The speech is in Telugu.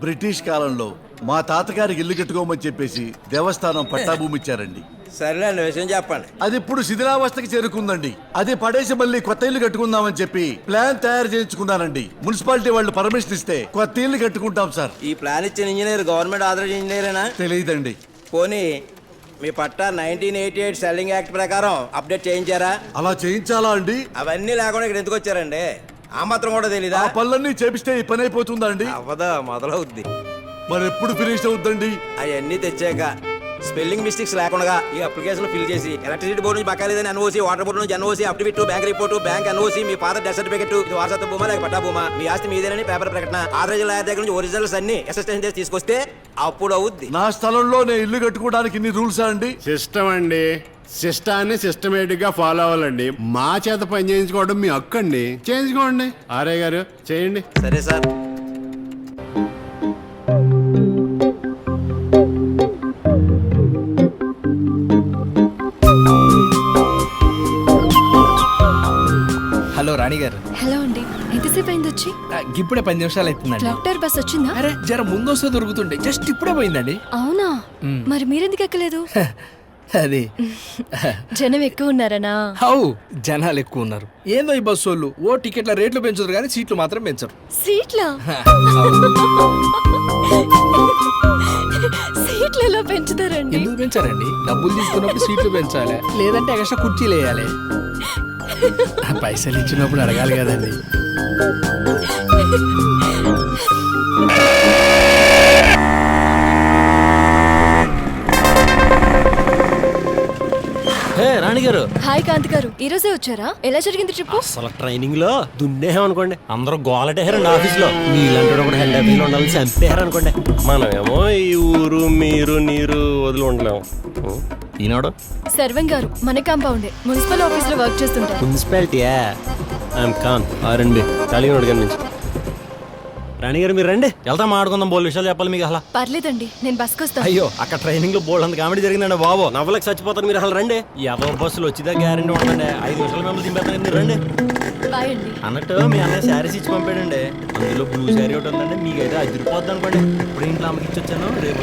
బ్రిటిష్ కాలంలో మా తాతగారికి ఇల్లు కట్టుకోమని చెప్పేసి దేవస్థానం పట్టాభూమి ఇచ్చారండి. సరేలేండి, విషయం చెప్పండి. అది ఇప్పుడు శిథిలావస్థకి చేరుకుందండి. అది పడేసి మళ్ళీ కొత్త ఇల్లు కట్టుకుందామని చెప్పి ప్లాన్ తయారు చేయించుకున్నానండి. మున్సిపాలిటీ వాళ్ళు పర్మిషన్ ఇస్తే కొత్త ఇల్లు కట్టుకుంటాం సార్. ఈ ప్లాన్ ఇచ్చిన ఇంజనీర్ గవర్నమెంట్ ఆథరైజ్ ఇంజనీరేనా? తెలియదండి. పోనీ మీ పట్టా 1988 సెల్లింగ్ యాక్ట్ ప్రకారం అప్డేట్ చేయించారా? అలా చేయించాలా అండి? అవన్నీ లేకుండా ఇక్కడ ఎందుకు వచ్చారండి? ఆ మాత్రం కూడా తెలీదా? ఆ పనులన్నీ చేపిస్తే ఈ పని అయిపోతుందా అండి? అవదా, మొదలవుద్ది. మరి ఎప్పుడు ఫినిష్ అవుద్దండి? అవన్నీ తెచ్చాక స్పెల్లింగ్ మిస్టేక్స్ లేకుండా ఈ అప్లికేషన్ ఫిల్ చేసి ఎలక్ట్రిసిటీ బోర్డు నుంచి బకాయి లేదని ఎన్ఓసి, వాటర్ బోర్డు నుంచి NOC, update, bank report, bank NOC, మీ ఫాదర్ డెత్ సర్టిఫికెట్, ఇది వారసత్వ భూమా లేక పట్టా భూమా, మీ ఆస్తి మీదేనని పేపర్ ప్రకటన, ఆథరైజ్ లాయర్ దగ్గర నుంచి ఒరిజినల్స్ అన్ని అసిస్టెంట్ చేసి తీసుకొస్తే అప్పుడు అవుద్ది. నా స్థలంలో నేను ఇల్లు కట్టుకోవడానికి ఇన్ని రూల్సా అండి? సిస్టమ్ అండి, సిస్టాన్ని సిస్టమేటిక్ గా ఫాలో అవ్వాలండి. మా చేత పని చేయించుకోవడం మీ హక్కు అండి, చేయించుకోండి. ఆర్ఐ గారు చేయండి. సరే సార్. హలో రాణి గారు. హలో అండి, ఎంతసేపు అయింది వచ్చి? ఇప్పుడే 10 నిమిషాలు అవుతుందండి. డాక్టర్ బస్ వచ్చిందా? అరే జర ముందు వస్తే దొరుకుతుండే, జస్ట్ ఇప్పుడే పోయిందండి. అవునా? మరి మీరెందుకు ఎక్కలేదు? అది జనం ఎక్కువ ఉన్నారనా? హౌ జనాలు ఎక్కువ ఉన్నారు. ఏందో ఈ బస్సు వాళ్ళు ఓ టికెట్ల రేట్లు పెంచుతారు కానీ సీట్లు మాత్రం పెంచరు. సీట్లా? సీట్లు ఎలా పెంచుతారండి? ఎందుకు పెంచారండి? డబ్బులు తీసుకున్నప్పుడు సీట్లు పెంచాలి, లేదంటే ఎక్స్ట్రా కుర్చీలు వేయాలి. పైసలు ఇచ్చినప్పుడు అడగాలి కదండి. రాణి గారు. హాయ్ కాంత్ గారు, ఈ రోజే వచ్చారా? ఎలా జరిగింది ట్రిప్? అసలు ట్రైనింగ్ లో దున్నేహం అనుకోండి, అందరూ గోలటేహారండి ఆఫీస్ లో. నీళ్ళంటే కూడా హెడ్ ఆఫీస్ లో ఉండాలని చంపేహారు అనుకోండి. మనమేమో ఈ ఊరు మీరు నీరు వదిలి ఉండలేము. ఈనాడు సర్వం గారు మన కాంపౌండే, మున్సిపల్ ఆఫీస్ లో వర్క్ చేస్తుంటారు. మున్సిపాలిటీయా? ఐఎమ్ ఖాన్ ఆరండి ఖాళీగా అడిగాను నుంచి. రాణి గారు మీరు రండి, వెళ్తా మాట్లాడుకుందాం. బోల్ విషయాలు చెప్పాలి మీకు. అసలు పర్లేదండి, నేను బస్కి వస్తాను. అయ్యో, అక్కడ ట్రైనింగ్ లో బోల్డ్ అంత కామెడీ జరిగిందండి బాబు. నవ్వలకు చచ్చిపోతారు మీరు. అసలు రండి. ఎవరి బస్సులు వచ్చిదా గ్యారెంటీ ఉంటుందండి. 5 నిమిషాలు మిమ్మల్ని దింపేస్తాను, మీరు రండి. బాయ్ అండి. అన్నట్టు మీ అన్నయ్య శారీస్ ఇచ్చి పంపాడండి. అందులో బ్లూ శారీ ఒకటి ఉందండి, మీకైతే అదిరిపోద్ది అనుకోండి. ఇప్పుడు ఇంట్లో అమ్మకి ఇచ్చి వచ్చాను, రేపు